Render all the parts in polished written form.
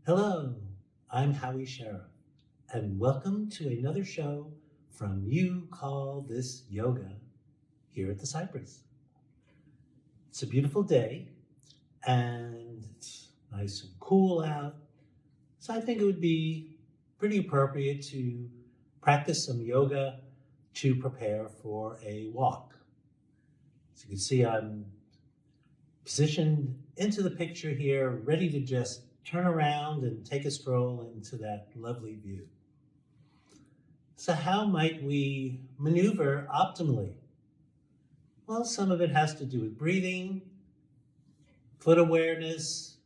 Hello, I'm Howie Shareff, and welcome to another show from You Call This Yoga here at the Cypress. It's a beautiful day, and it's nice and cool out, so I think it would be pretty appropriate to practice some yoga to prepare for a walk. As you can see, I'm positioned into the picture here, ready to just turn around and take a stroll into that lovely view. So how might we maneuver optimally? Well, some of it has to do with breathing, foot awareness,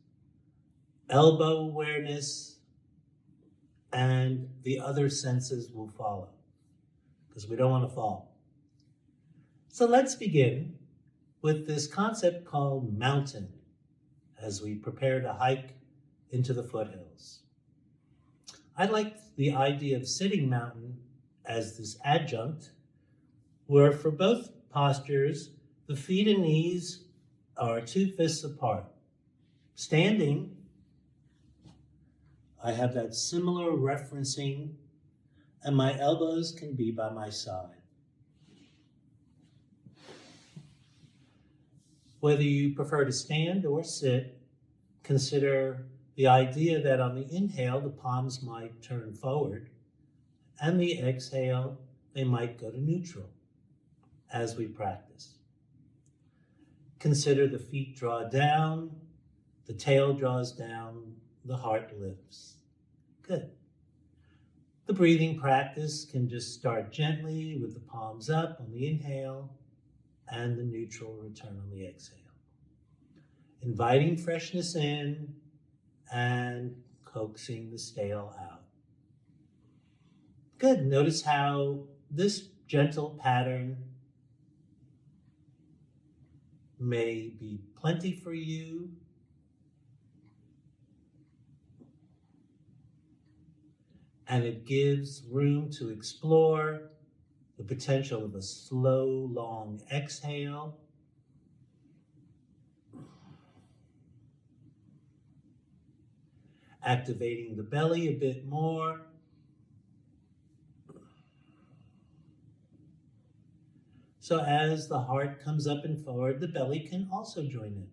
elbow awareness, and the other senses will follow because we don't want to fall. So let's begin with this concept called mountain as we prepare to hike into the foothills. I like the idea of sitting mountain as this adjunct, where for both postures, the feet and knees are 2 fists apart. Standing, I have that similar referencing, and my elbows can be by my side. Whether you prefer to stand or sit, consider the idea that on the inhale, the palms might turn forward, and the exhale, they might go to neutral as we practice. Consider the feet draw down, the tail draws down, the heart lifts. Good. The breathing practice can just start gently with the palms up on the inhale and the neutral return on the exhale. Inviting freshness in and coaxing the stale out. Good. Notice how this gentle pattern may be plenty for you. And it gives room to explore the potential of a slow, long exhale. Activating the belly a bit more. So as the heart comes up and forward, the belly can also join in.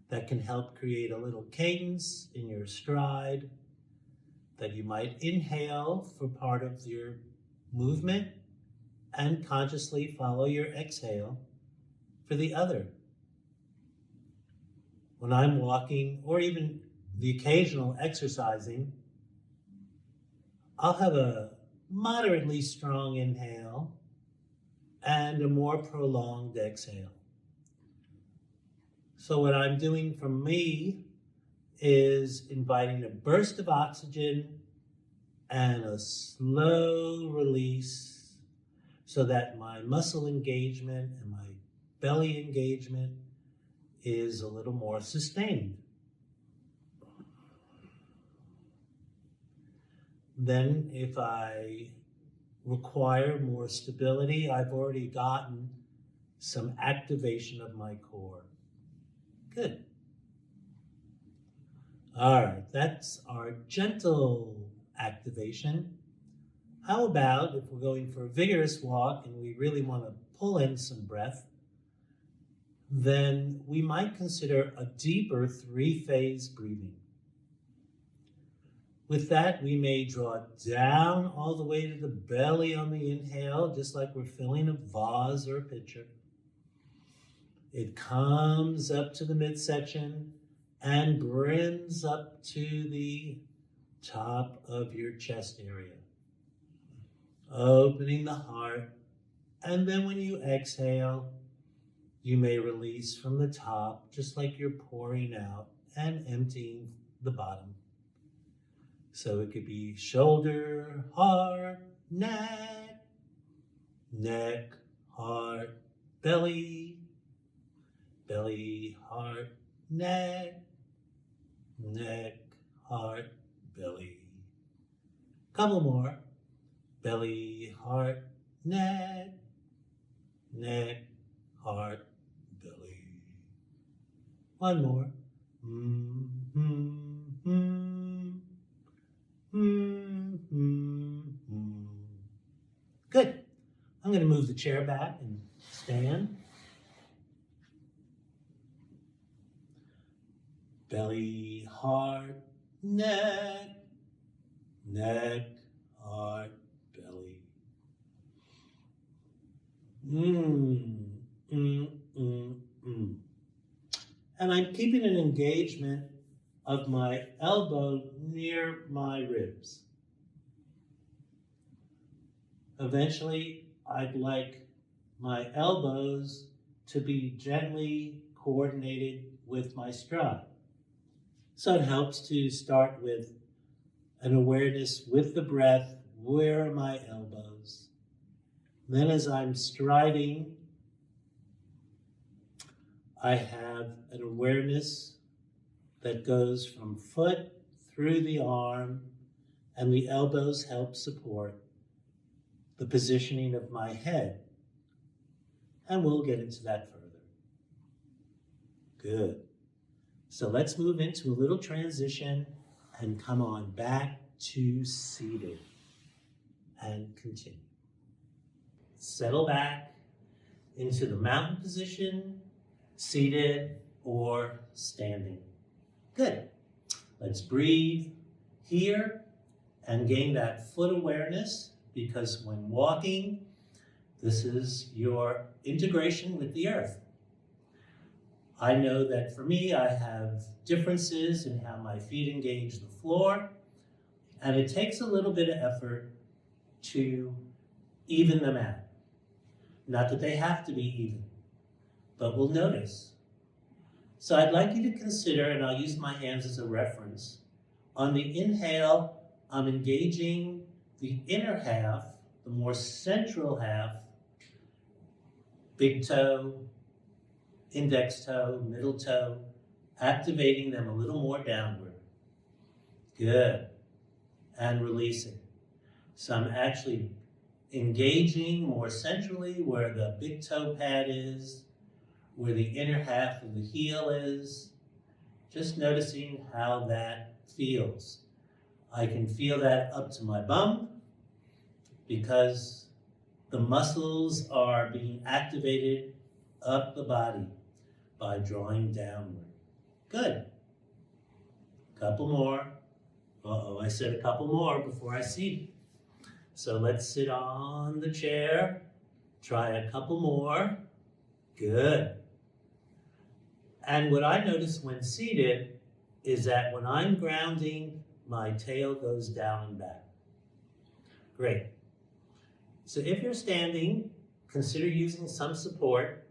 That can help create a little cadence in your stride that you might inhale for part of your movement and consciously follow your exhale for the other. When I'm walking or even the occasional exercising, I'll have a moderately strong inhale and a more prolonged exhale. So what I'm doing for me is inviting a burst of oxygen and a slow release so that my muscle engagement and my belly engagement is a little more sustained. Then if I require more stability, I've already gotten some activation of my core. Good. All right, that's our gentle activation. How about if we're going for a vigorous walk and we really want to pull in some breath, then we might consider a deeper 3-phase breathing. With that, we may draw down all the way to the belly on the inhale, just like we're filling a vase or a pitcher. It comes up to the midsection and brims up to the top of your chest area, opening the heart. And then when you exhale, you may release from the top, just like you're pouring out and emptying the bottom. So it could be shoulder, heart, neck, neck, heart, belly, belly, heart, neck, neck, heart, belly. Couple more. Belly, heart, neck, neck, heart, belly. One more. Good. I'm going to move the chair back and stand. Belly, heart, neck, neck, heart, belly. And I'm keeping an engagement of my elbow near my ribs. Eventually, I'd like my elbows to be gently coordinated with my stride. So it helps to start with an awareness with the breath. Where are my elbows? Then as I'm striding, I have an awareness that goes from foot through the arm, and the elbows help support the positioning of my head. And we'll get into that further. Good. So let's move into a little transition and come on back to seated and continue. Settle back into the mountain position, seated or standing. Good. Let's breathe here and gain that foot awareness, because when walking, this is your integration with the earth. I know that for me, I have differences in how my feet engage the floor, and it takes a little bit of effort to even them out. Not that they have to be even, but we'll notice. So I'd like you to consider, and I'll use my hands as a reference, on the inhale, I'm engaging the inner half, the more central half, big toe, index toe, middle toe, activating them a little more downward. Good. And releasing. So I'm actually engaging more centrally where the big toe pad is, where the inner half of the heel is. Just noticing how that feels. I can feel that up to my bum because the muscles are being activated up the body by drawing downward. Good. Couple more. Uh-oh, I said a couple more before I seat. So let's sit on the chair. Try a couple more. Good. And what I notice when seated is that when I'm grounding, my tail goes down and back. Great. So if you're standing, consider using some support,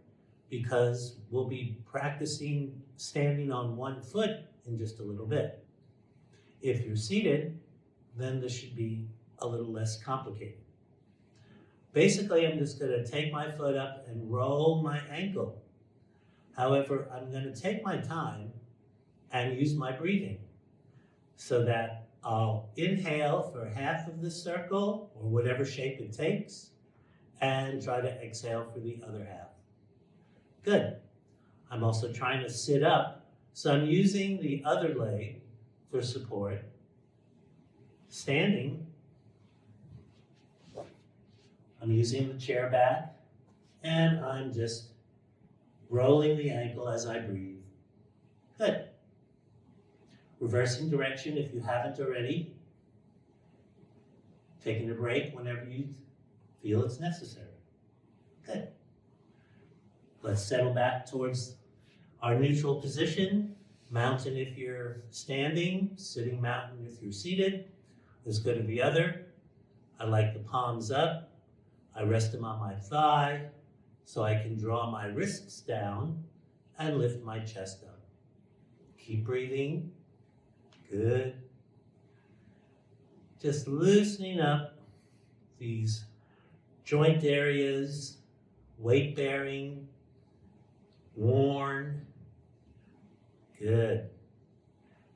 because we'll be practicing standing on one foot in just a little bit. If you're seated, then this should be a little less complicated. Basically, I'm just going to take my foot up and roll my ankle. However, I'm going to take my time and use my breathing so that I'll inhale for half of the circle, or whatever shape it takes, and try to exhale for the other half. Good. I'm also trying to sit up, so I'm using the other leg for support. Standing, I'm using the chair back, and I'm just rolling the ankle as I breathe. Good. Reversing direction if you haven't already. Taking a break whenever you feel it's necessary. Good. Let's settle back towards our neutral position. Mountain if you're standing, sitting mountain if you're seated. Let's go to the other. I like the palms up. I rest them on my thigh so I can draw my wrists down and lift my chest up. Keep breathing. Good. Just loosening up these joint areas, weight bearing, worn. Good.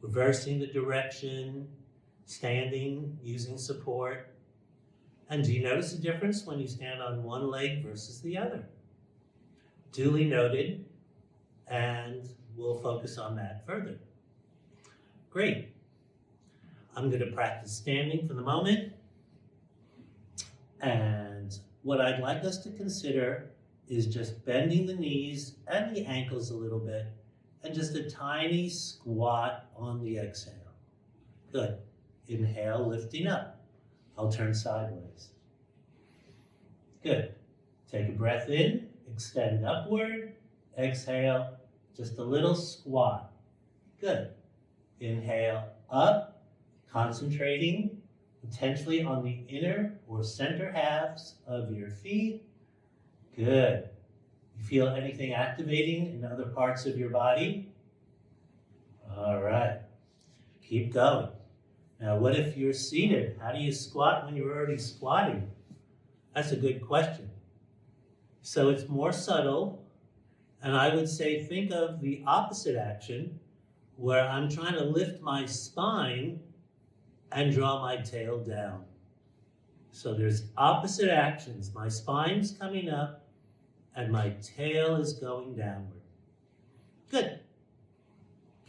Reversing the direction, standing, using support. And do you notice the difference when you stand on one leg versus the other? Duly noted, and we'll focus on that further. Great. I'm going to practice standing for the moment. And what I'd like us to consider is just bending the knees and the ankles a little bit and just a tiny squat on the exhale. Good. Inhale, lifting up. I'll turn sideways. Good. Take a breath in, extend upward. Exhale, just a little squat. Good. Inhale, up, concentrating potentially on the inner or center halves of your feet. Good. You feel anything activating in other parts of your body? All right. Keep going. Now, what if you're seated? How do you squat when you're already squatting? That's a good question. So it's more subtle, and I would say think of the opposite action where I'm trying to lift my spine and draw my tail down. So there's opposite actions. My spine's coming up and my tail is going downward. Good.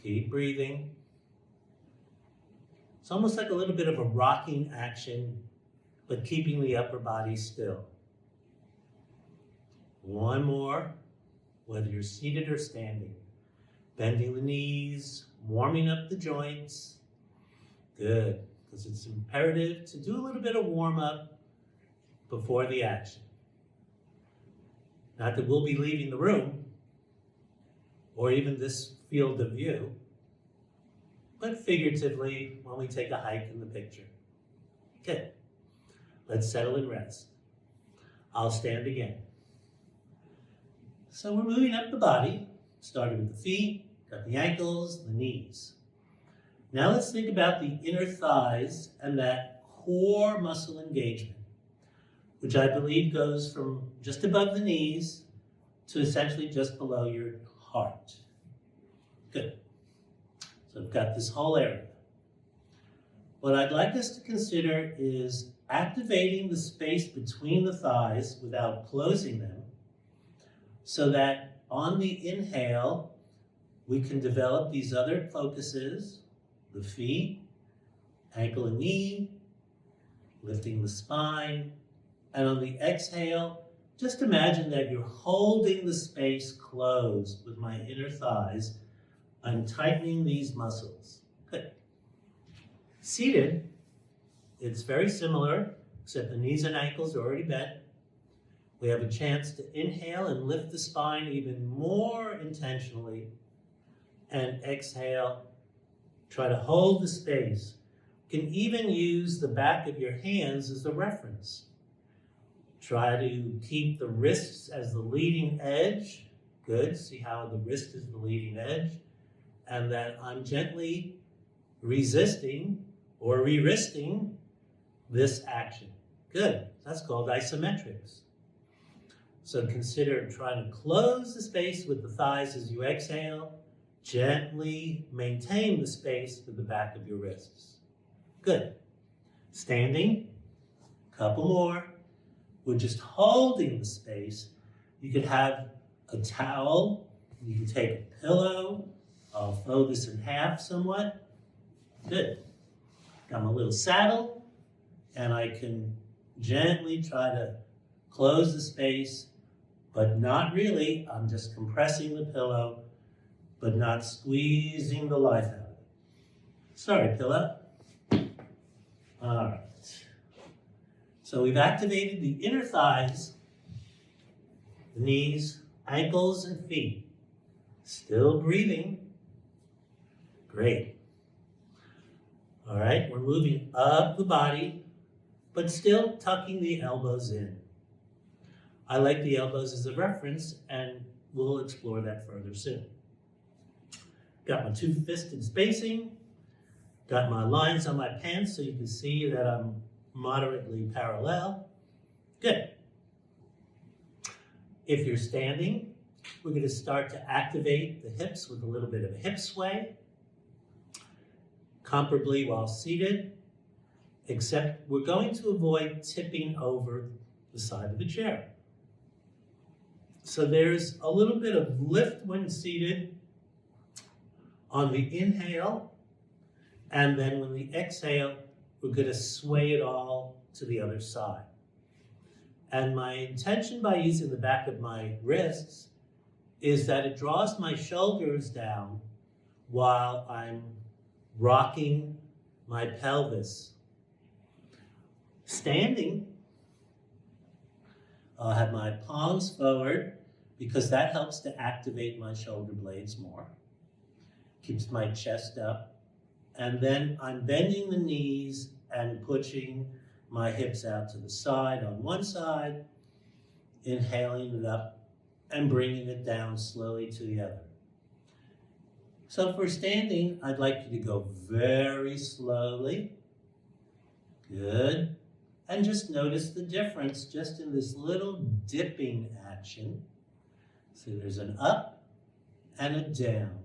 Keep breathing. It's almost like a little bit of a rocking action, but keeping the upper body still. One more, whether you're seated or standing. Bending the knees, warming up the joints. Good, because it's imperative to do a little bit of warm-up before the action. Not that we'll be leaving the room, or even this field of view, but figuratively when we take a hike in the picture. Good. Let's settle and rest. I'll stand again. So we're moving up the body, starting with the feet, got the ankles, the knees. Now let's think about the inner thighs and that core muscle engagement, which I believe goes from just above the knees to essentially just below your heart. Good. So I've got this whole area. What I'd like us to consider is activating the space between the thighs without closing them, so that on the inhale, we can develop these other focuses, the feet, ankle and knee, lifting the spine, and on the exhale, just imagine that you're holding the space closed with my inner thighs. I'm tightening these muscles. Good. Seated, it's very similar, except the knees and ankles are already bent. We have a chance to inhale and lift the spine even more intentionally, and exhale, try to hold the space. You can even use the back of your hands as a reference. Try to keep the wrists as the leading edge. Good, see how the wrist is the leading edge, and that I'm gently resisting or re-wristing this action. Good, that's called isometrics. So consider trying to close the space with the thighs as you exhale. Gently maintain the space with the back of your wrists. Good. Standing, couple more. We're just holding the space. You could have a towel. You can take a pillow. I'll fold this in half somewhat. Good. Got my little saddle, and I can gently try to close the space, but not really. I'm just compressing the pillow, but not squeezing the life out of it. Sorry, pillow. All right. So we've activated the inner thighs, the knees, ankles, and feet. Still breathing. Great. All right, we're moving up the body, but still tucking the elbows in. I like the elbows as a reference, and we'll explore that further soon. Got my two-fisted spacing, got my lines on my pants so you can see that I'm moderately parallel. Good. If you're standing, we're going to start to activate the hips with a little bit of a hip sway, comparably while seated, except we're going to avoid tipping over the side of the chair. So there's a little bit of lift when seated. On the inhale, And then when we exhale, we're going to sway it all to the other side. And my intention by using the back of my wrists is that it draws my shoulders down while I'm rocking my pelvis. Standing, I'll have my palms forward because that helps to activate my shoulder blades more. Keeps my chest up. And then I'm bending the knees and pushing my hips out to the side on one side, inhaling it up and bringing it down slowly to the other. So if we're standing, I'd like you to go very slowly. Good. And just notice the difference just in this little dipping action. So there's an up and a down.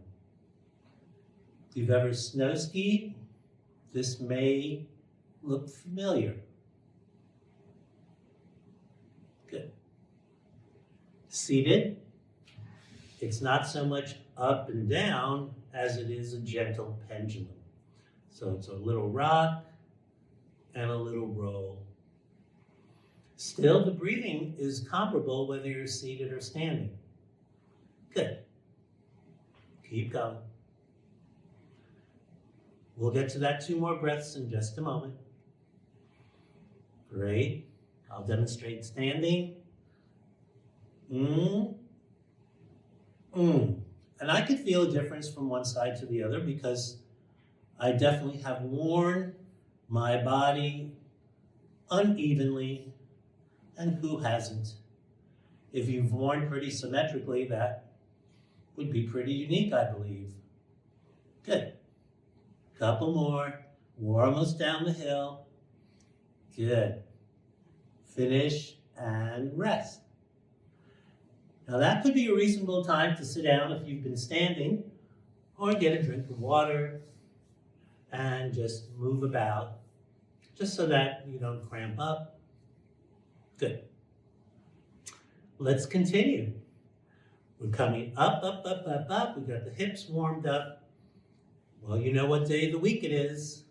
If you've ever snow skied, this may look familiar. Good. Seated, it's not so much up and down as it is a gentle pendulum. So it's a little rock and a little roll. Still, the breathing is comparable whether you're seated or standing. Good. Keep going. We'll get to that 2 more breaths in just a moment. Great. I'll demonstrate standing. And I could feel a difference from one side to the other because I definitely have worn my body unevenly, and who hasn't? If you've worn pretty symmetrically, that would be pretty unique, I believe. Good. Couple more. We're almost down the hill. Good. Finish and rest. Now that could be a reasonable time to sit down if you've been standing, or get a drink of water and just move about, just so that you don't cramp up. Good. Let's continue. We're coming up, up, up, up, up. We've got the hips warmed up. Well, you know what day of the week it is.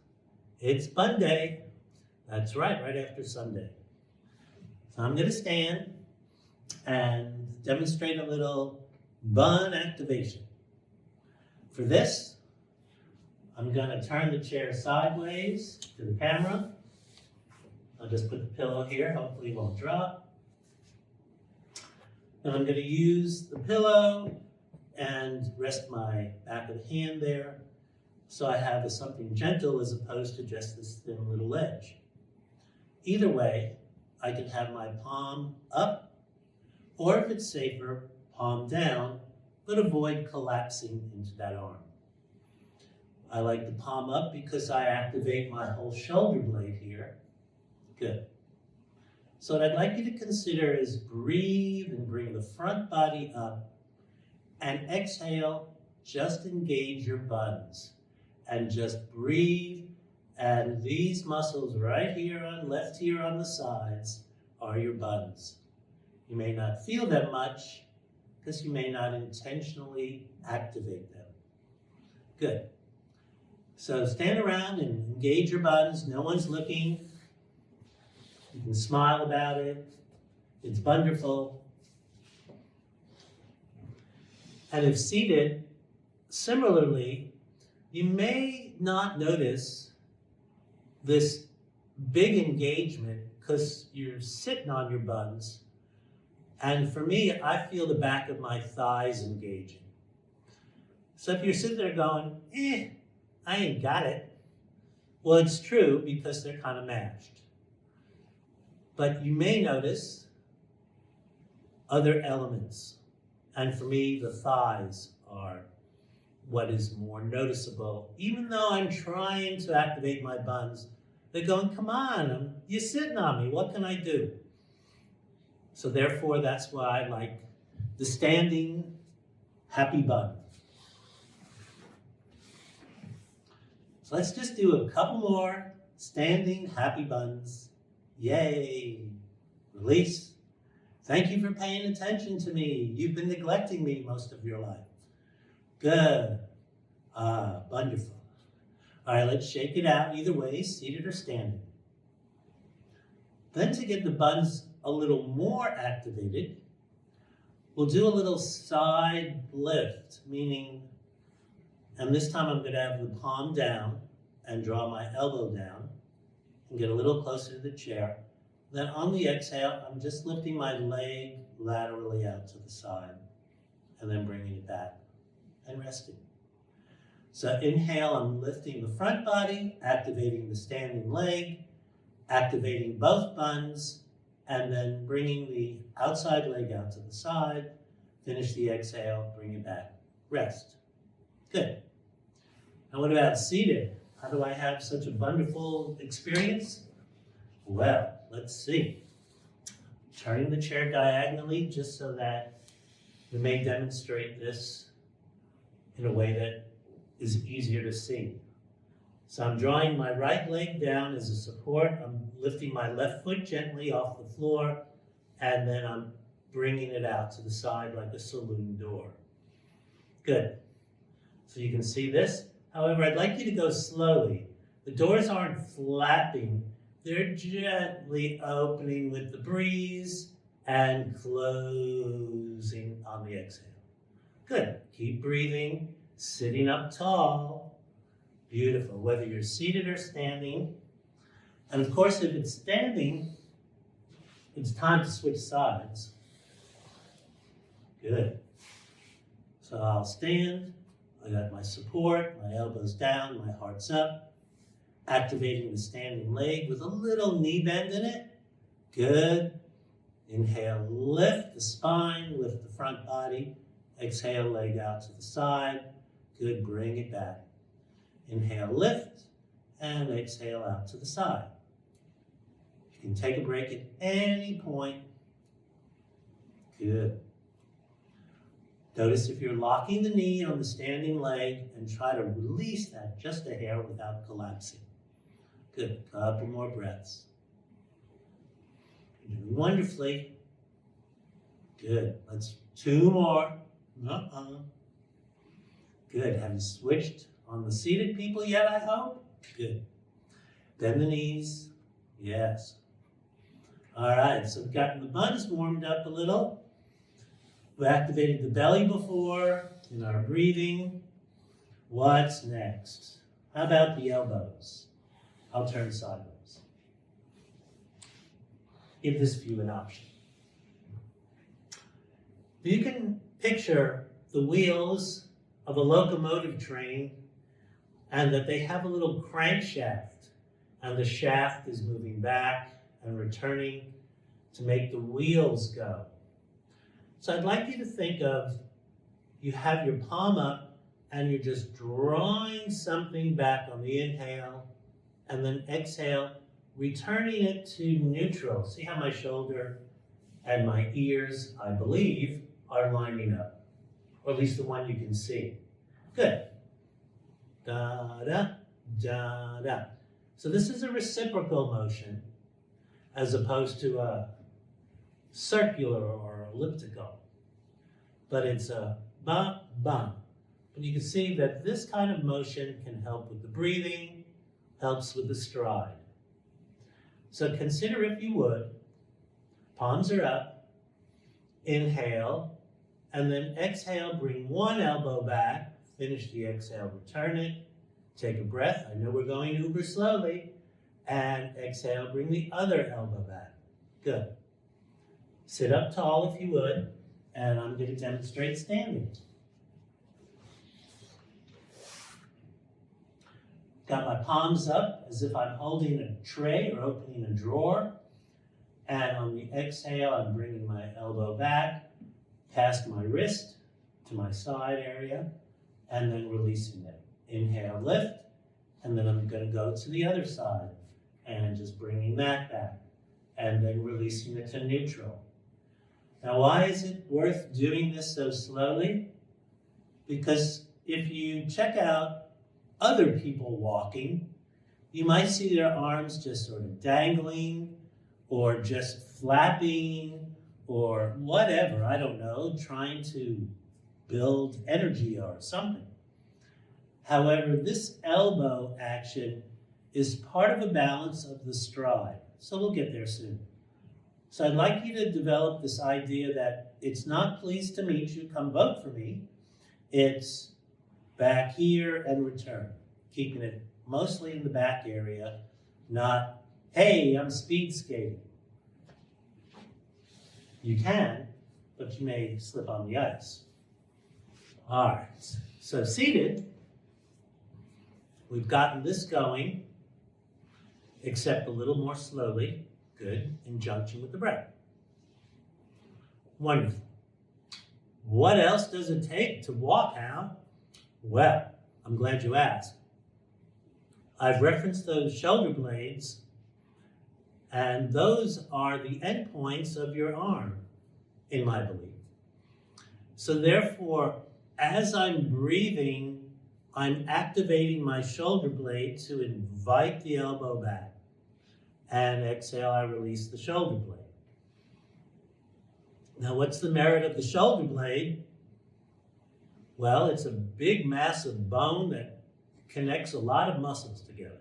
It's Bun Day. That's right after Sunday. So I'm going to stand and demonstrate a little bun activation. For this, I'm going to turn the chair sideways to the camera. I'll just put the pillow here, hopefully it won't drop. And I'm going to use the pillow and rest my back of the hand there so I have something gentle as opposed to just this thin little ledge. Either way, I can have my palm up, or if it's safer, palm down, but avoid collapsing into that arm. I like the palm up because I activate my whole shoulder blade here. Good. So what I'd like you to consider is breathe and bring the front body up, and exhale, just engage your buns. And just breathe, and these muscles right here on left here on the sides are your buns. You may not feel them much because you may not intentionally activate them. Good. So stand around and engage your buns. No one's looking. You can smile about it. It's wonderful. And if seated, similarly, you may not notice this big engagement because you're sitting on your buns. And for me, I feel the back of my thighs engaging. So if you're sitting there going, I ain't got it. Well, it's true because they're kind of matched. But you may notice other elements. And for me, the thighs are what is more noticeable. Even though I'm trying to activate my buns, they're going, come on, you're sitting on me, what can I do? So therefore, that's why I like the standing happy bun. So let's just do a couple more standing happy buns. Yay. Release. Thank you for paying attention to me. You've been neglecting me most of your life. Good. Wonderful. All right, let's shake it out either way, seated or standing. Then to get the buns a little more activated, we'll do a little side lift, meaning, and this time I'm going to have the palm down and draw my elbow down and get a little closer to the chair. Then on the exhale, I'm just lifting my leg laterally out to the side and then bringing it back and resting. So inhale, I'm lifting the front body, activating the standing leg, activating both buns, and then bringing the outside leg out to the side. Finish the exhale, bring it back, rest. Good. Now what about seated? How do I have such a wonderful experience? Well, let's see. Turning the chair diagonally just so that we may demonstrate this in a way that is easier to see. So I'm drawing my right leg down as a support. I'm lifting my left foot gently off the floor, and then I'm bringing it out to the side like a saloon door. Good. So you can see this. However, I'd like you to go slowly. The doors aren't flapping. They're gently opening with the breeze and closing on the exhale. Good. Keep breathing, sitting up tall. Beautiful, whether you're seated or standing. And of course, if it's standing, it's time to switch sides. Good. So I'll stand. I got my support, my elbows down, my heart's up. Activating the standing leg with a little knee bend in it. Good. Inhale, lift the spine, lift the front body. Exhale, leg out to the side. Good, bring it back. Inhale, lift, and exhale out to the side. You can take a break at any point. Good. Notice if you're locking the knee on the standing leg and try to release that just a hair without collapsing. Good, a couple more breaths. You're doing wonderfully. Good, let's 2 more. Good, have you switched on the seated people yet, I hope? Good. Bend the knees. Yes. All right, so we've gotten the buns warmed up a little. We activated the belly before in our breathing. What's next? How about the elbows? I'll turn sideways. Give this view an option. You can picture the wheels of a locomotive train and that they have a little crankshaft, and the shaft is moving back and returning to make the wheels go. So I'd like you to think of, you have your palm up and you're just drawing something back on the inhale, and then exhale, returning it to neutral. See how my shoulder and my ears, I believe, are lining up, or at least the one you can see. Good. Da-da, da-da. So this is a reciprocal motion as opposed to a circular or elliptical. But it's a ba-ba. And you can see that this kind of motion can help with the breathing, helps with the stride. So consider, if you would, palms are up, inhale, and then exhale, bring one elbow back, finish the exhale, return it, take a breath. I know we're going uber slowly, and exhale, bring the other elbow back. Good. Sit up tall if you would, and I'm going to demonstrate standing. Got my palms up as if I'm holding a tray or opening a drawer. And on the exhale, I'm bringing my elbow back, past my wrist to my side area, and then releasing it. Inhale, lift, and then I'm going to go to the other side and just bringing that back, and then releasing it to neutral. Now, why is it worth doing this so slowly? Because if you check out other people walking, you might see their arms just sort of dangling or just flapping or whatever, I don't know, trying to build energy or something. However, this elbow action is part of a balance of the stride. So we'll get there soon. So I'd like you to develop this idea that it's not pleased to meet you, come vote for me. It's back here and return, keeping it mostly in the back area, not, hey, I'm speed skating. You can, but you may slip on the ice. All right, so seated, we've gotten this going, except a little more slowly. Good, in junction with the breath. Wonderful. What else does it take to walk, Hal? Well, I'm glad you asked. I've referenced those shoulder blades, and those are the end points of your arm, in my belief. So therefore, as I'm breathing, I'm activating my shoulder blade to invite the elbow back. And exhale, I release the shoulder blade. Now, what's the merit of the shoulder blade? Well, it's a big, massive bone that connects a lot of muscles together.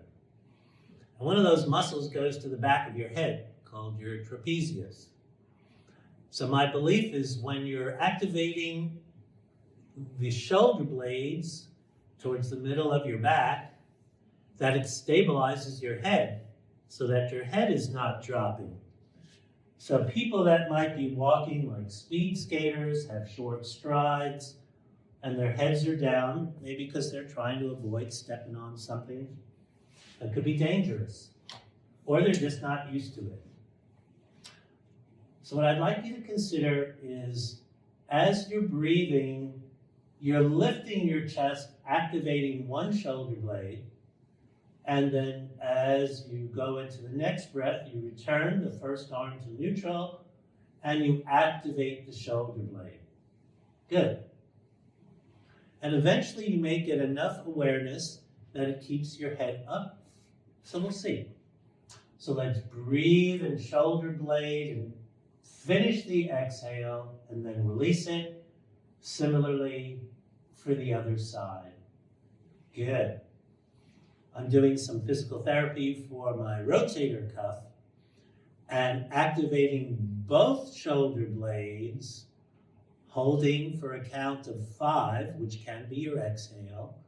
And one of those muscles goes to the back of your head, called your trapezius. So my belief is when you're activating the shoulder blades towards the middle of your back, that it stabilizes your head so that your head is not dropping. So people that might be walking like speed skaters, have short strides, and their heads are down, maybe because they're trying to avoid stepping on something that could be dangerous, or they're just not used to it. So what I'd like you to consider is, as you're breathing, you're lifting your chest, activating one shoulder blade, and then as you go into the next breath, you return the first arm to neutral, and you activate the shoulder blade. Good. And eventually you may get enough awareness that it keeps your head up. So we'll see. So let's breathe and shoulder blade and finish the exhale and then release it. Similarly for the other side. Good. I'm doing some physical therapy for my rotator cuff and activating both shoulder blades, holding for a count of 5, which can be your exhale,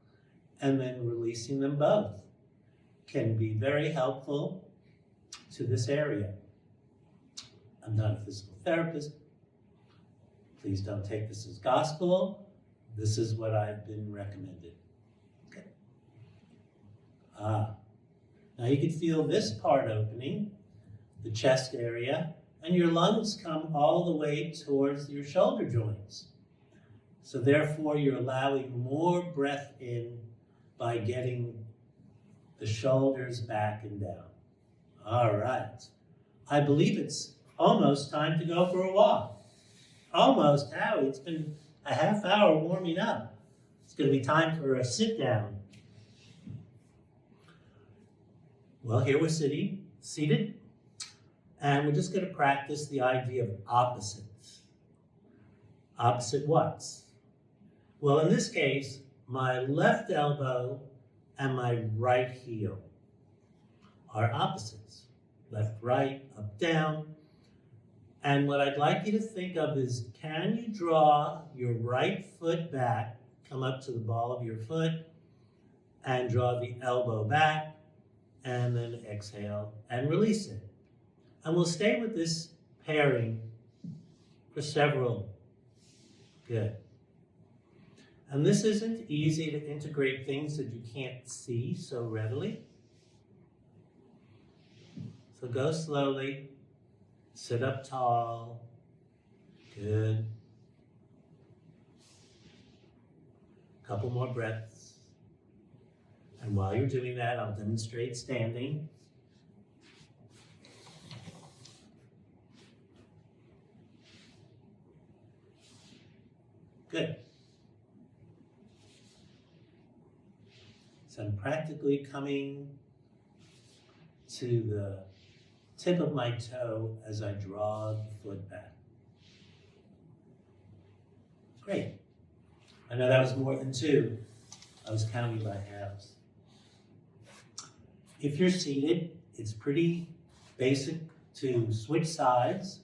and then releasing them both. Can be very helpful to this area. I'm not a physical therapist. Please don't take this as gospel. This is what I've been recommended. Now you can feel this part opening, the chest area, and your lungs come all the way towards your shoulder joints. So therefore you're allowing more breath in by getting the shoulders back and down. All right. I believe it's almost time to go for a walk. Almost, Howie. It's been a half hour warming up. It's going to be time for a sit down. Well, here we're seated, and we're just going to practice the idea of opposites. Opposite what's? Well, in this case, my left elbow and my right heel are opposites. Left, right, up, down. And what I'd like you to think of is, can you draw your right foot back, come up to the ball of your foot, and draw the elbow back, and then exhale and release it. And we'll stay with this pairing for several. Good. And this isn't easy to integrate things that you can't see so readily. So go slowly, sit up tall. Good. Couple more breaths. And while you're doing that, I'll demonstrate standing. Good. So I'm practically coming to the tip of my toe as I draw the foot back. Great. I know that was more than 2. I was counting by halves. If you're seated, it's pretty basic to switch sides.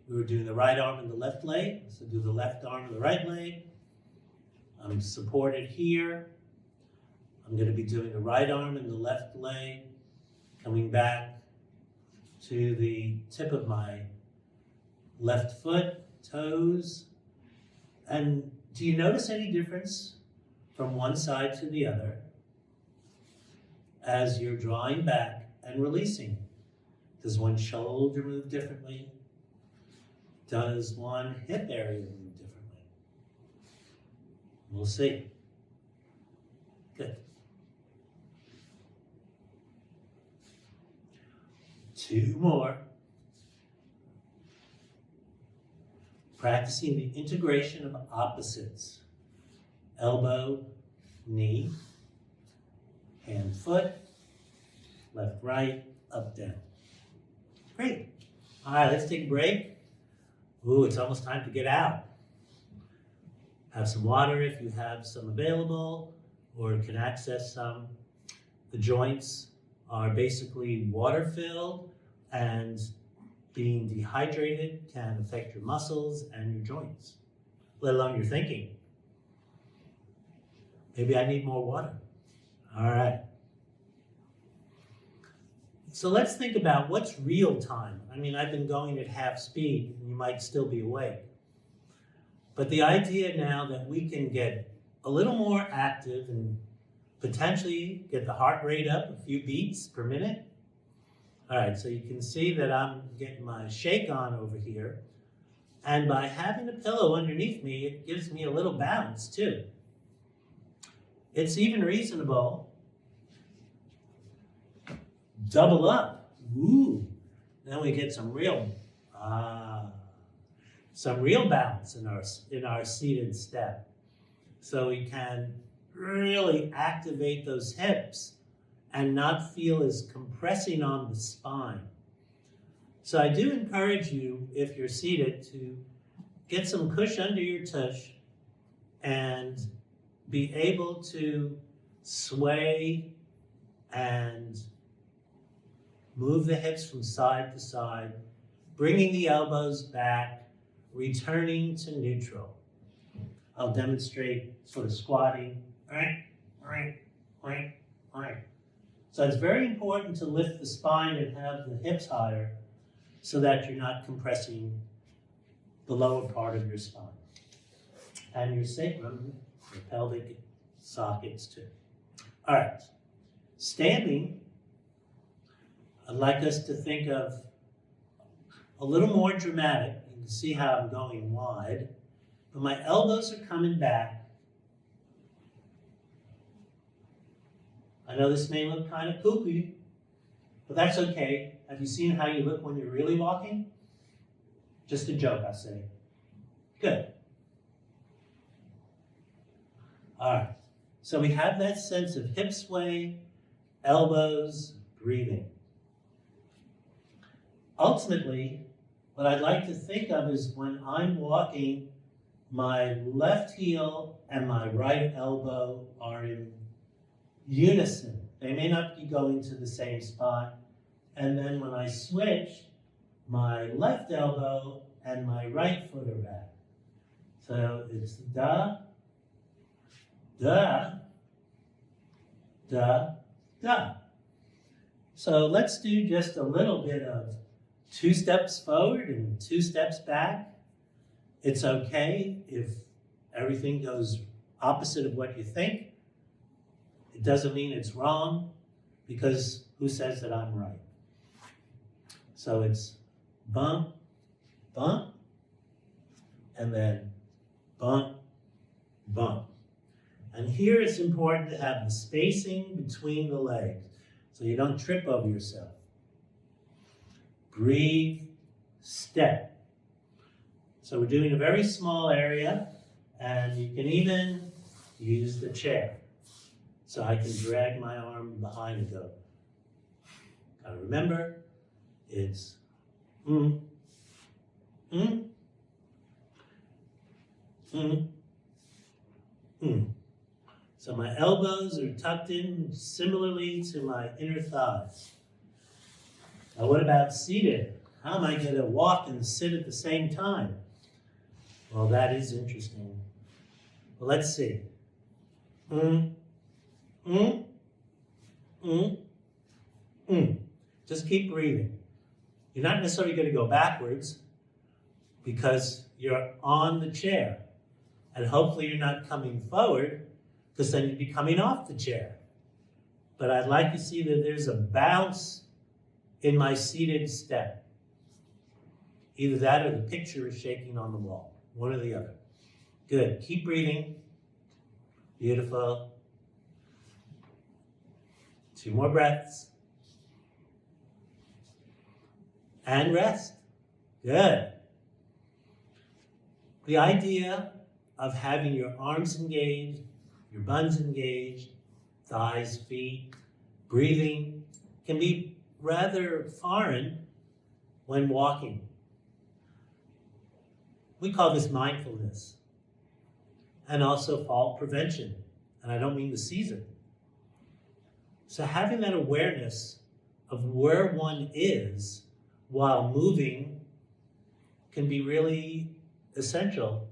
We were doing the right arm and the left leg, so do the left arm and the right leg. I'm supported here. I'm going to be doing the right arm and the left leg, coming back to the tip of my left foot, toes. And do you notice any difference from one side to the other as you're drawing back and releasing? Does one shoulder move differently? Does one hip area move differently? We'll see. Good. 2 more. Practicing the integration of opposites. Elbow, knee, hand, foot, left, right, up, down. Great. All right, let's take a break. Ooh, it's almost time to get out. Have some water if you have some available, or can access some. The joints are basically water-filled, and being dehydrated can affect your muscles and your joints, let alone your thinking. Maybe I need more water. All right. So let's think about what's real time. I mean, I've been going at half speed, and you might still be awake. But the idea now that we can get a little more active and potentially get the heart rate up a few beats per minute. All right, so you can see that I'm getting my shake on over here. And by having a pillow underneath me, it gives me a little bounce too. It's even reasonable. Double up. Ooh. Then we get some real bounce in our seated step. So we can really activate those hips and not feel as compressing on the spine. So I do encourage you, if you're seated, to get some push under your tush and be able to sway and move the hips from side to side, bringing the elbows back, returning to neutral. I'll demonstrate sort of squatting. So it's very important to lift the spine and have the hips higher so that you're not compressing the lower part of your spine. And your sacrum, your pelvic sockets too. All right, standing, I'd like us to think of a little more dramatic. You can see how I'm going wide, but my elbows are coming back. I know this may look kind of kooky, but that's okay. Have you seen how you look when you're really walking? Just a joke, I say. Good. All right. So we have that sense of hip sway, elbows, breathing. Ultimately, what I'd like to think of is when I'm walking, my left heel and my right elbow are in unison. They may not be going to the same spot. And then when I switch, my left elbow and my right foot are back. So it's da, da, da, da. So let's do just a little bit of 2 steps forward and 2 steps back. It's okay if everything goes opposite of what you think. It doesn't mean it's wrong, because who says that I'm right? So it's bump, bump, and then bump, bump. And here it's important to have the spacing between the legs so you don't trip over yourself. Breathe, step. So we're doing a very small area, and you can even use the chair. So I can drag my arm behind and go. Gotta remember, it's So So my elbows are tucked in similarly to my inner thighs. Now what about seated? How am I going to walk and sit at the same time? Well, that is interesting. Well, let's see. Just keep breathing. You're not necessarily going to go backwards because you're on the chair. And hopefully you're not coming forward because then you'd be coming off the chair. But I'd like to see that there's a bounce in my seated step. Either that or the picture is shaking on the wall. One or the other. Good. Keep breathing. Beautiful. 2 more breaths. And rest. Good. The idea of having your arms engaged, your buns engaged, thighs, feet, breathing can be rather foreign when walking. We call this mindfulness and also fall prevention. And I don't mean the season. So having that awareness of where one is while moving can be really essential.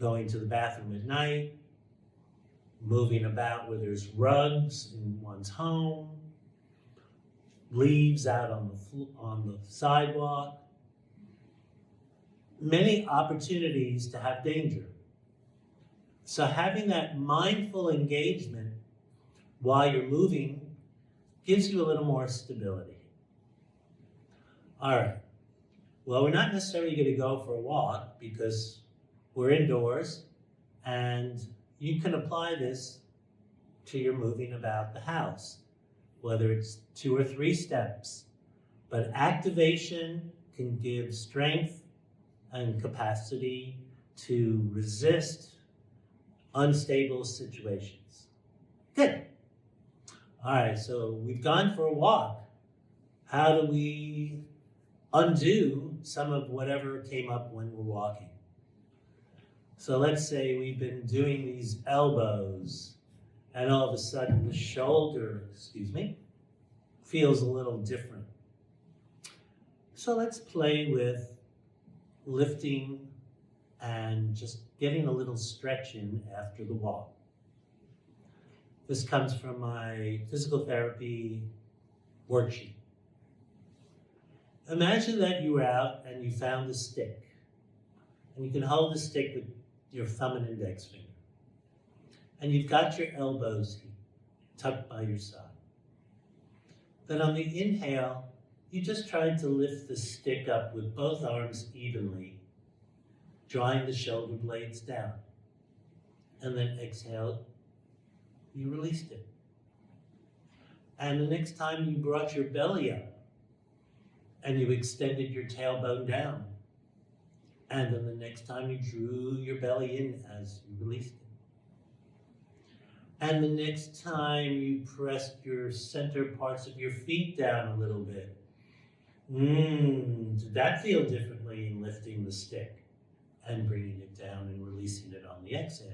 Going to the bathroom at night, moving about where there's rugs in one's home, leaves out on the sidewalk. Many opportunities to have danger. So having that mindful engagement while you're moving gives you a little more stability. All right. Well, we're not necessarily going to go for a walk because we're indoors, and you can apply this to your moving about the house, whether it's 2 or 3 steps. But activation can give strength and capacity to resist unstable situations. Good. All right, so we've gone for a walk. How do we undo some of whatever came up when we're walking? So let's say we've been doing these elbows, and all of a sudden the shoulder, feels a little different. So let's play with lifting and just getting a little stretch in after the walk. This comes from my physical therapy worksheet. Imagine that you were out and you found a stick. And you can hold the stick with your thumb and index finger. And you've got your elbows tucked by your side. Then on the inhale, you just try to lift the stick up with both arms evenly, drawing the shoulder blades down. And then exhale, you released it. And the next time you brought your belly up and you extended your tailbone down. And then the next time you drew your belly in as you released it. And the next time you pressed your center parts of your feet down a little bit. Did that feel differently in lifting the stick and bringing it down and releasing it on the exhale?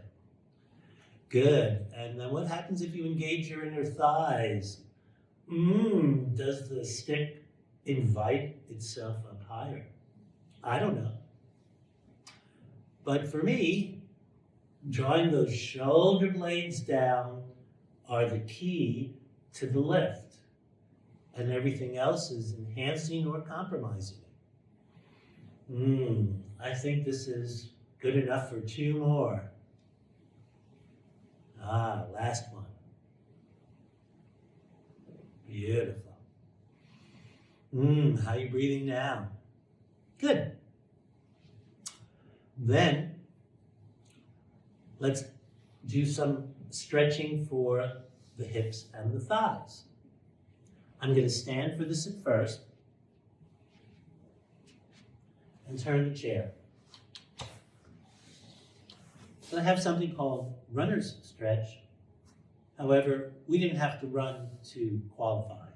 Good. And then what happens if you engage your inner thighs? Does the stick invite itself up higher? I don't know. But for me, drawing those shoulder blades down are the key to the lift. And everything else is enhancing or compromising it. I think this is good enough for 2 more. Last one. Beautiful. How are you breathing now? Good. Then, let's do some stretching for the hips and the thighs. I'm going to stand for this at first and turn the chair. So I have something called runner's stretch. However, we didn't have to run to qualify.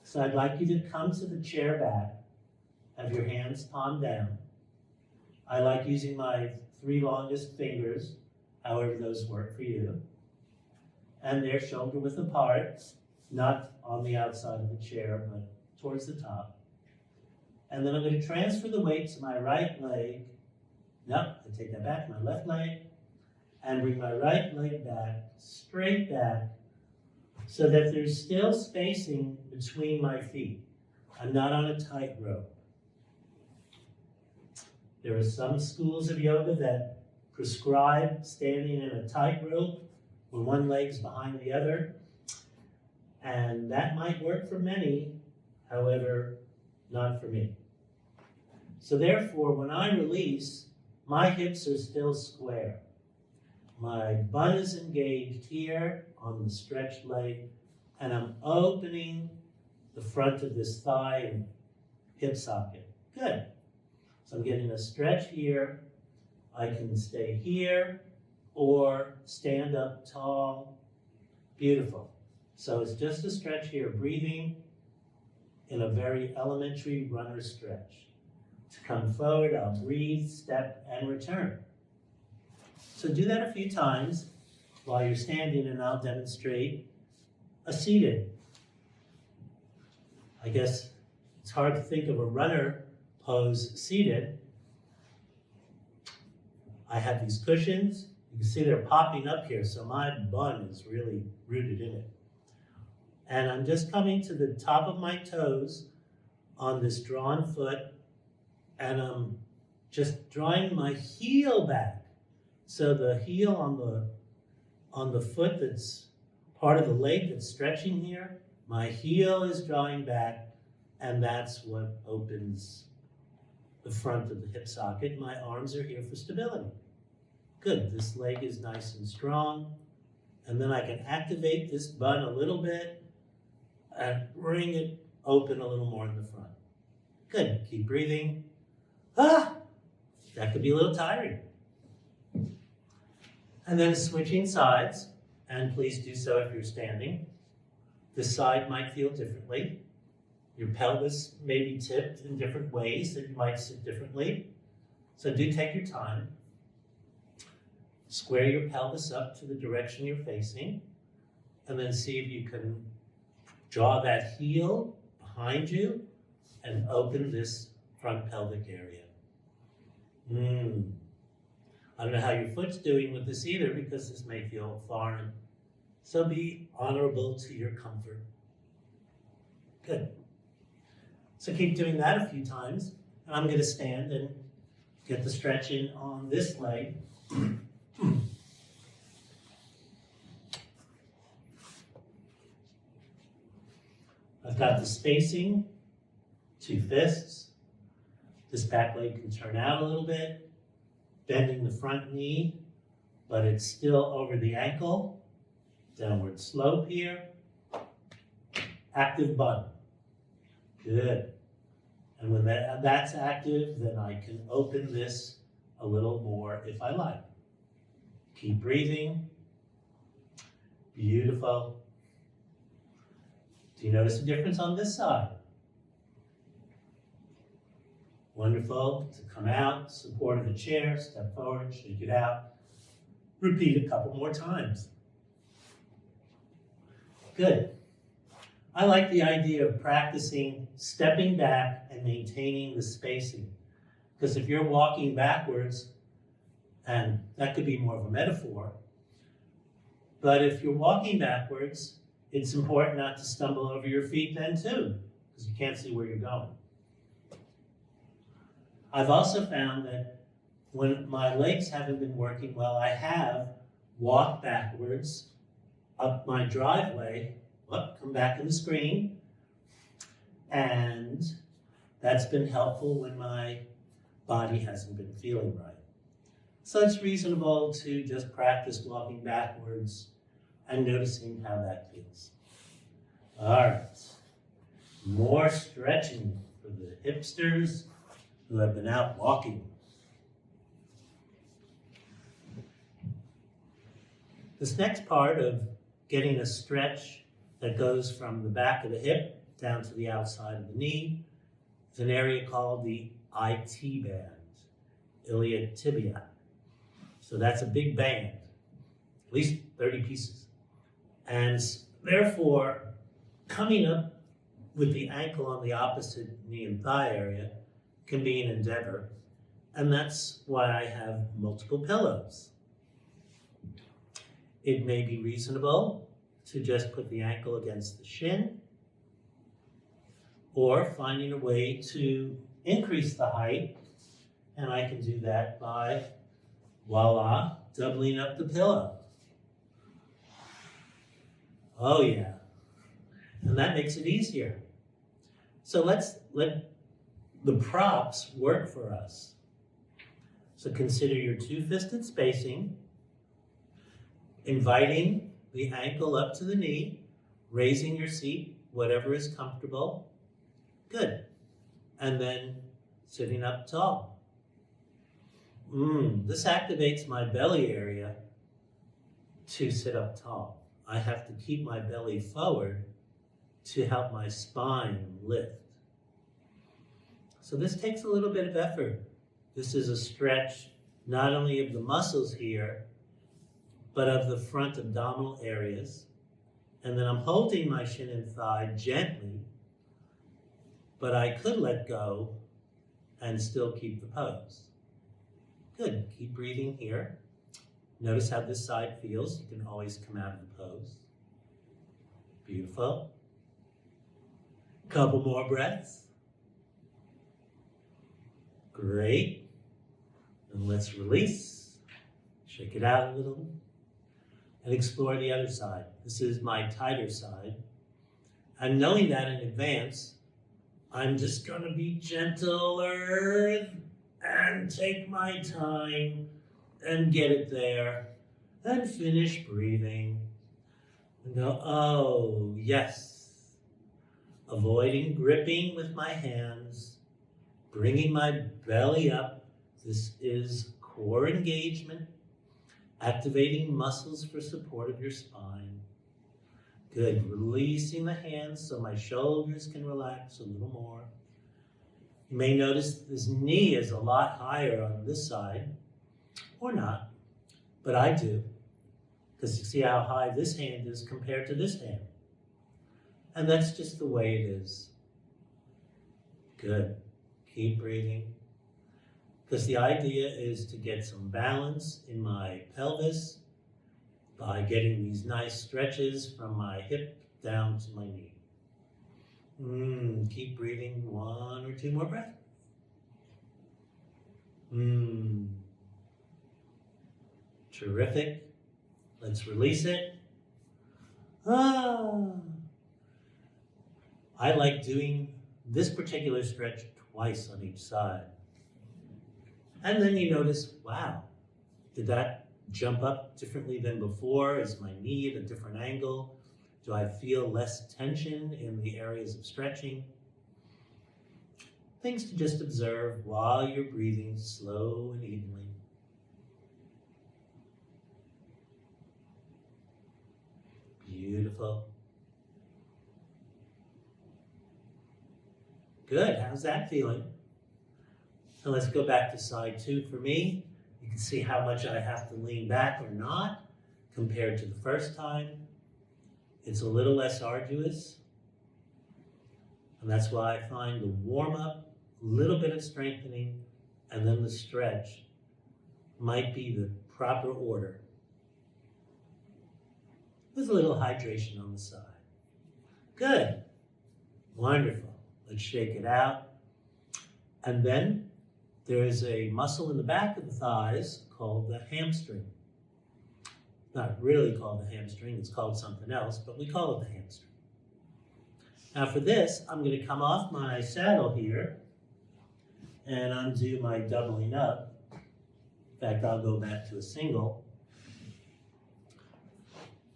So I'd like you to come to the chair back, have your hands palm down. I like using my 3 longest fingers however those work for you. And they're shoulder width apart, not on the outside of the chair, but towards the top. And then I'm going to transfer the weight to my right leg. No, I take that back, my left leg, and bring my right leg back, straight back, so that there's still spacing between my feet. I'm not on a tightrope. There are some schools of yoga that prescribe standing in a tightrope where one leg's behind the other, and that might work for many, however, not for me. So therefore, when I release, my hips are still square. My bun is engaged here on the stretched leg, and I'm opening the front of this thigh and hip socket. Good. So I'm getting a stretch here. I can stay here or stand up tall. Beautiful. So it's just a stretch here, breathing in a very elementary runner stretch. To come forward, I'll breathe, step, and return. So do that a few times while you're standing, and I'll demonstrate a seated. I guess it's hard to think of a runner pose seated. I have these cushions. You can see they're popping up here, so my bun is really rooted in it. And I'm just coming to the top of my toes on this drawn foot, and I'm just drawing my heel back. So the heel on the foot that's part of the leg that's stretching here, my heel is drawing back, and that's what opens the front of the hip socket. My arms are here for stability. Good, this leg is nice and strong. And then I can activate this bun a little bit and bring it open a little more in the front. Good, keep breathing. That could be a little tiring. And then switching sides, and please do so if you're standing. This side might feel differently. Your pelvis may be tipped in different ways that you might sit differently. So do take your time. Square your pelvis up to the direction you're facing, and then see if you can draw that heel behind you and open this front pelvic area. I don't know how your foot's doing with this either, because this may feel foreign. So be honorable to your comfort. Good. So keep doing that a few times. And I'm going to stand and get the stretch in on this leg. I've got the spacing, 2 fists. This back leg can turn out a little bit, bending the front knee, but it's still over the ankle. Downward slope here. Active bun. Good. And when that's active, then I can open this a little more if I like. Keep breathing. Beautiful. Do you notice a difference on this side? Wonderful. To come out, support of the chair, step forward, shake it out. Repeat a couple more times. Good. I like the idea of practicing stepping back and maintaining the spacing. Because if you're walking backwards, and that could be more of a metaphor, but if you're walking backwards, it's important not to stumble over your feet then too, because you can't see where you're going. I've also found that when my legs haven't been working well, I have walked backwards up my driveway, come back in the screen, and that's been helpful when my body hasn't been feeling right. So it's reasonable to just practice walking backwards and noticing how that feels. All right, more stretching for the hipsters who have been out walking. This next part of getting a stretch that goes from the back of the hip down to the outside of the knee is an area called the IT band, iliotibia. So that's a big band. at least 30 pieces. And therefore, coming up with the ankle on the opposite knee and thigh area can be an endeavor. And that's why I have multiple pillows. It may be reasonable to just put the ankle against the shin, or finding a way to increase the height. And I can do that by, voila, doubling up the pillow. Oh yeah. And that makes it easier. So let's let the props work for us. So consider your two-fisted spacing, inviting the ankle up to the knee, raising your seat, whatever is comfortable. Good. And then sitting up tall. This activates my belly area to sit up tall. I have to keep my belly forward to help my spine lift. So this takes a little bit of effort. This is a stretch not only of the muscles here, but of the front abdominal areas. And then I'm holding my shin and thigh gently, but I could let go and still keep the pose. Good, keep breathing here. Notice how this side feels. You can always come out of the pose. Beautiful. Couple more breaths. Great. And let's release. Shake it out a little. And explore the other side. This is my tighter side. And knowing that in advance, I'm just going to be gentler and take my time and get it there and finish breathing and go, oh, yes. Avoiding gripping with my hands, bringing my belly up. This is core engagement, activating muscles for support of your spine. Good, releasing the hands so my shoulders can relax a little more. You may notice this knee is a lot higher on this side, or not, but I do, because you see how high this hand is compared to this hand. And that's just the way it is. Good, keep breathing, because the idea is to get some balance in my pelvis by getting these nice stretches from my hip down to my knee. Keep breathing, 1 or 2 more breaths. Terrific. Let's release it. I like doing this particular stretch twice on each side. And then you notice, wow, did that jump up differently than before? Is my knee at a different angle? Do I feel less tension in the areas of stretching? Things to just observe while you're breathing slow and evenly. Beautiful. Good, how's that feeling? So let's go back to side 2 for me. You can see how much I have to lean back or not compared to the first time. It's a little less arduous. And that's why I find the warm-up, a little bit of strengthening, and then the stretch might be the proper order. With a little hydration on the side. Good. Wonderful. Let's shake it out. And then there is a muscle in the back of the thighs called the hamstring. Not really called the hamstring, it's called something else, but we call it the hamstring. Now for this, I'm going to come off my saddle here and undo my doubling up. In fact, I'll go back to a single.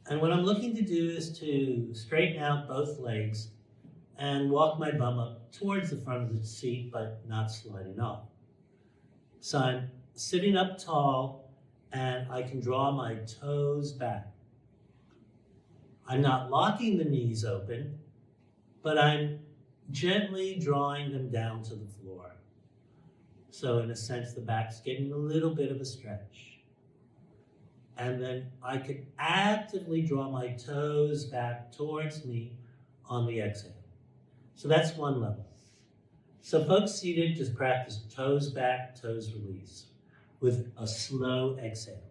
And what I'm looking to do is to straighten out both legs and walk my bum up towards the front of the seat, but not sliding off. So I'm sitting up tall and I can draw my toes back. I'm not locking the knees open, but I'm gently drawing them down to the floor. So in a sense, the back's getting a little bit of a stretch. And then I could actively draw my toes back towards me on the exhale. So that's one level. So folks seated, just practice toes back, toes release with a slow exhale.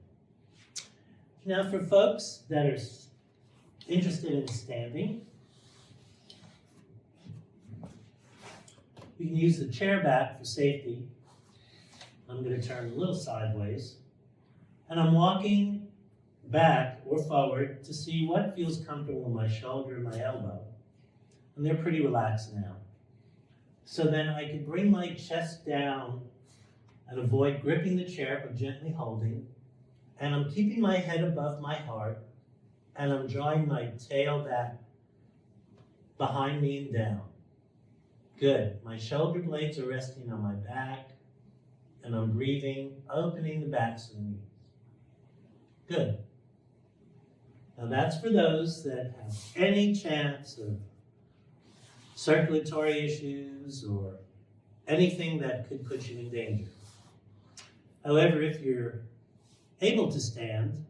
Now for folks that are interested in standing, you can use the chair back for safety. I'm going to turn a little sideways. And I'm walking back or forward to see what feels comfortable in my shoulder and my elbow. And they're pretty relaxed now. So then I can bring my chest down and avoid gripping the chair, but gently holding. And I'm keeping my head above my heart, and I'm drawing my tail back behind me and down. Good. My shoulder blades are resting on my back, and I'm breathing, opening the backs of the knees. Good. Now that's for those that have any chance of circulatory issues or anything that could put you in danger. However, if you're able to stand,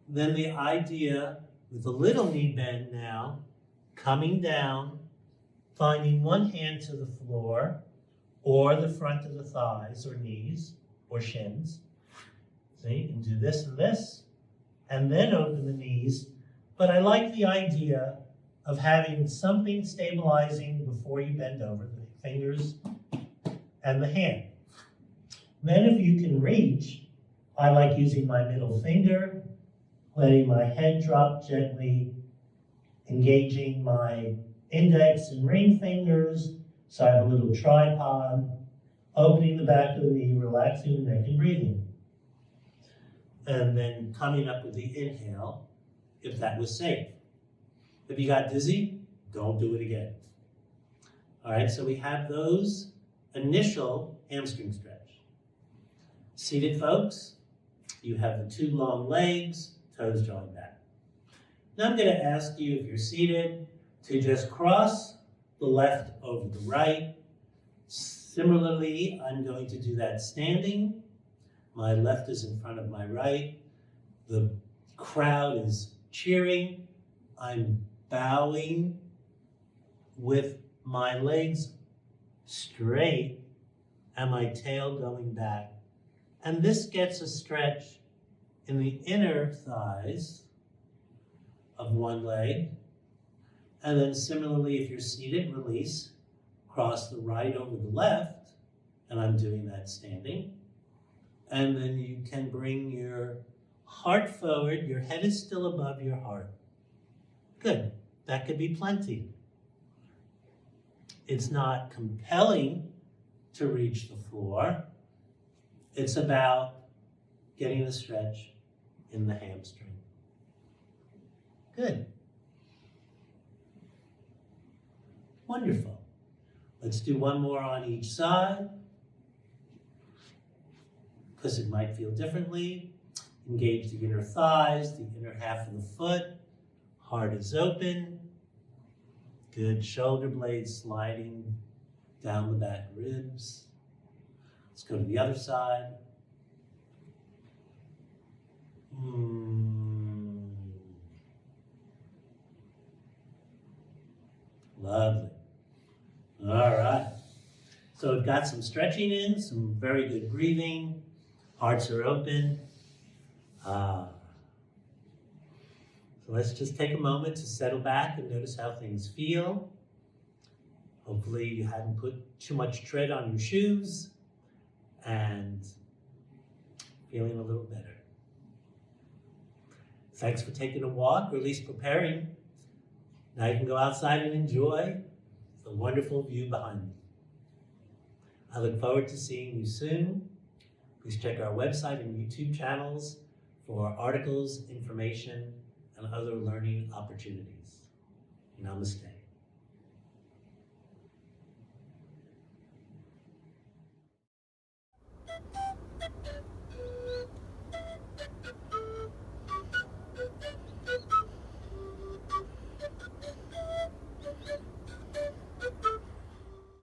then the idea with a little knee bend now, coming down, finding one hand to the floor or the front of the thighs or knees or shins. See, you can do this and then open the knees. But I like the idea of having something stabilizing before you bend over, the fingers and the hand. Then if you can reach, I like using my middle finger, letting my head drop gently, engaging my index and ring fingers, so I have a little tripod, opening the back of the knee, relaxing the neck and breathing. And then coming up with the inhale, if that was safe. If you got dizzy, don't do it again. All right, so we have those initial hamstring stretch. Seated folks, you have the two long legs, toes drawing back. Now I'm going to ask you, if you're seated, to just cross the left over the right. Similarly, I'm going to do that standing. My left is in front of my right. The crowd is cheering. I'm bowing with my legs straight and my tail going back. And this gets a stretch in the inner thighs of one leg. And then similarly, if you're seated, release, cross the right over the left, and I'm doing that standing. And then you can bring your heart forward. Your head is still above your heart. Good. That could be plenty. It's not compelling to reach the floor. It's about getting the stretch in the hamstring. Good. Wonderful. Let's do one more on each side, because it might feel differently. Engage the inner thighs, the inner half of the foot. Heart is open. Good. Shoulder blades sliding down the back ribs. Let's go to the other side. Lovely. All right. So we've got some stretching in, some very good breathing. Hearts are open. So let's just take a moment to settle back and notice how things feel. Hopefully you hadn't put too much tread on your shoes and feeling a little better. Thanks for taking a walk, or at least preparing. Now you can go outside and enjoy the wonderful view behind me. I look forward to seeing you soon. Please check our website and YouTube channels for articles, information, and other learning opportunities. Namaste.